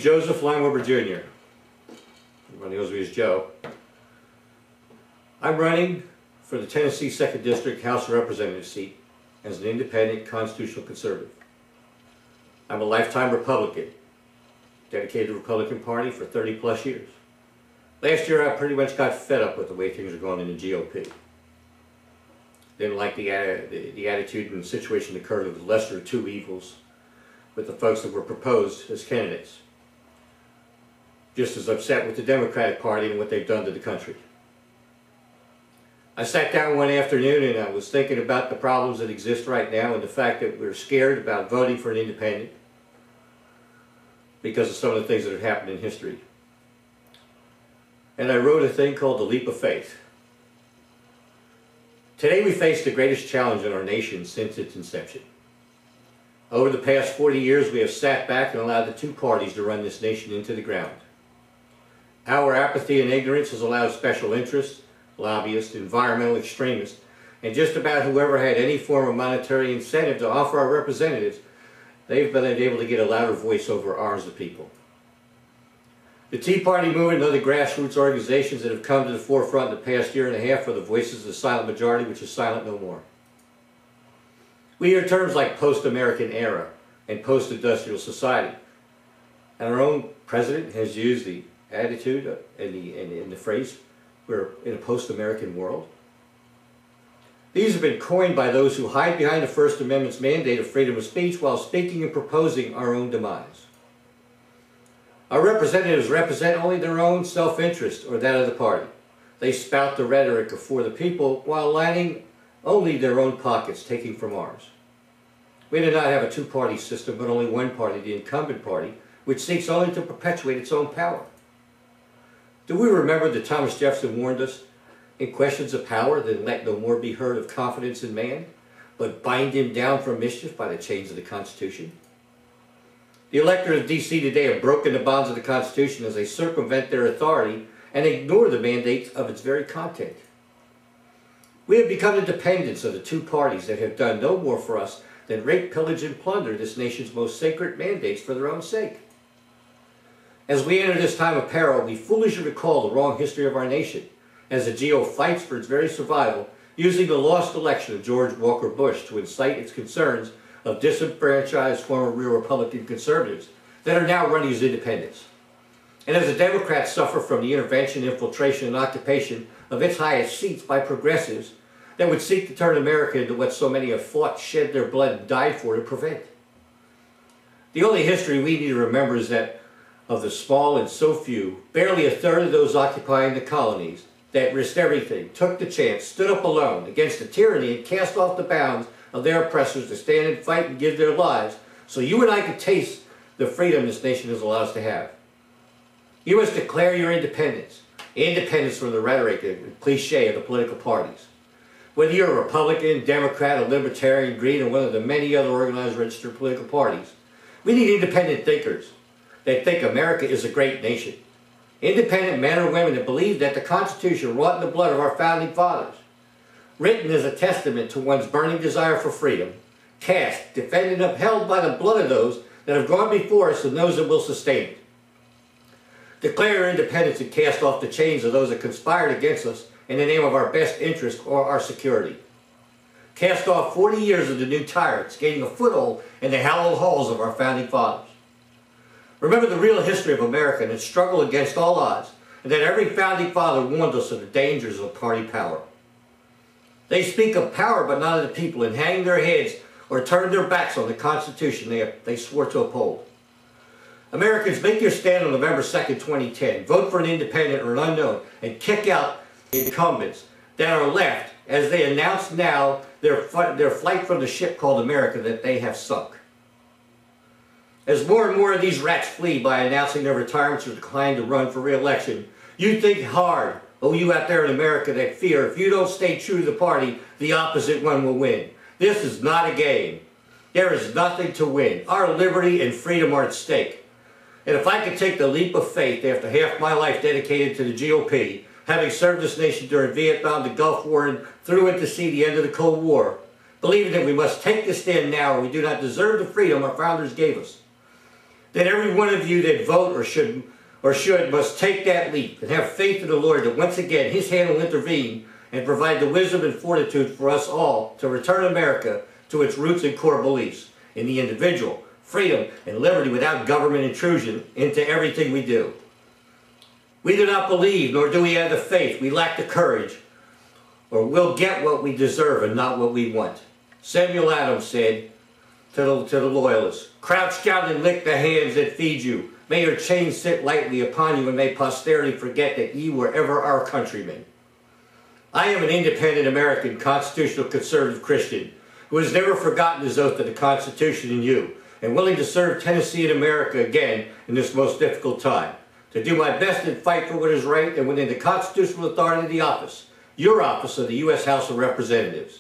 Joseph Leinweber Jr. Everybody knows me as Joe. I'm running for the Tennessee 2nd District House of Representatives seat as an independent constitutional conservative. I'm a lifetime Republican, dedicated to the Republican Party for 30 plus years. Last year I pretty much got fed up with the way things are going in the GOP. Didn't like the attitude and the situation that occurred of the lesser of two evils with the folks that were proposed as candidates. Just as upset with the Democratic Party and what they've done to the country. I sat down one afternoon and I was thinking about the problems that exist right now and the fact that we're scared about voting for an independent because of some of the things that have happened in history. And I wrote a thing called The Leap of Faith. Today we face the greatest challenge in our nation since its inception. Over the past 40 years we have sat back and allowed the two parties to run this nation into the ground. Our apathy and ignorance has allowed special interests, lobbyists, environmental extremists, and just about whoever had any form of monetary incentive to offer our representatives, they've been able to get a louder voice over ours, the people. The Tea Party movement and other grassroots organizations that have come to the forefront in the past year and a half are the voices of the silent majority, which is silent no more. We hear terms like post-American era and post-industrial society. And our own president has used the attitude and the phrase, we're in a post-American world. These have been coined by those who hide behind the First Amendment's mandate of freedom of speech while speaking and proposing our own demise. Our representatives represent only their own self-interest or that of the party. They spout the rhetoric of for the people while lining only their own pockets, taking from ours. We do not have a two-party system, but only one party, the incumbent party, which seeks only to perpetuate its own power. Do we remember that Thomas Jefferson warned us, in questions of power, then let no more be heard of confidence in man, but bind him down from mischief by the chains of the Constitution? The electors of D.C. today have broken the bonds of the Constitution as they circumvent their authority and ignore the mandates of its very content. We have become the dependents of the two parties that have done no more for us than rape, pillage, and plunder this nation's most sacred mandates for their own sake. As we enter this time of peril, we foolishly recall the wrong history of our nation, as the GO fights for its very survival, using the lost election of George Walker Bush to incite its concerns of disenfranchised former real Republican conservatives that are now running as independents. And as the Democrats suffer from the intervention, infiltration, and occupation of its highest seats by progressives that would seek to turn America into what so many have fought, shed their blood, and died for to prevent. The only history we need to remember is that of the small and so few, barely a third of those occupying the colonies, that risked everything, took the chance, stood up alone against the tyranny and cast off the bounds of their oppressors to stand and fight and give their lives so you and I could taste the freedom this nation has allowed us to have. You must declare your independence. Independence from the rhetoric and cliche of the political parties. Whether you're a Republican, Democrat, a Libertarian, Green, or one of the many other organized registered political parties, we need independent thinkers that think America is a great nation. Independent men or women that believe that the Constitution wrought in the blood of our founding fathers, written as a testament to one's burning desire for freedom, cast, defended, and upheld by the blood of those that have gone before us and those that will sustain it. Declare your independence and cast off the chains of those that conspired against us in the name of our best interest or our security. Cast off 40 years of the new tyrants, gaining a foothold in the hallowed halls of our founding fathers. Remember the real history of America and its struggle against all odds, and that every founding father warned us of the dangers of party power. They speak of power but not of the people and hang their heads or turn their backs on the Constitution they swore to uphold. Americans, make your stand on November 2nd, 2010. Vote for an independent or an unknown and kick out the incumbents that are left as they announce now their flight from the ship called America that they have sunk. As more and more of these rats flee by announcing their retirements or decline to run for re-election, you think hard, oh you out there in America that fear if you don't stay true to the party, the opposite one will win. This is not a game. There is nothing to win. Our liberty and freedom are at stake. And if I could take the leap of faith after half my life dedicated to the GOP, having served this nation during Vietnam, the Gulf War, and through it to see the end of the Cold War, believing that we must take this stand now or we do not deserve the freedom our founders gave us, that every one of you that vote or should must take that leap and have faith in the Lord that once again His hand will intervene and provide the wisdom and fortitude for us all to return America to its roots and core beliefs in the individual, freedom, and liberty without government intrusion into everything we do. We do not believe, nor do we have the faith. We lack the courage, or we'll get what we deserve and not what we want. Samuel Adams said to the loyalists, "Crouch down and lick the hands that feed you. May your chains sit lightly upon you, and may posterity forget that ye were ever our countrymen." I am an independent American, constitutional conservative Christian who has never forgotten his oath to the Constitution and you, and willing to serve Tennessee and America again in this most difficult time, to do my best and fight for what is right and within the constitutional authority of the office, your office of the U.S. House of Representatives.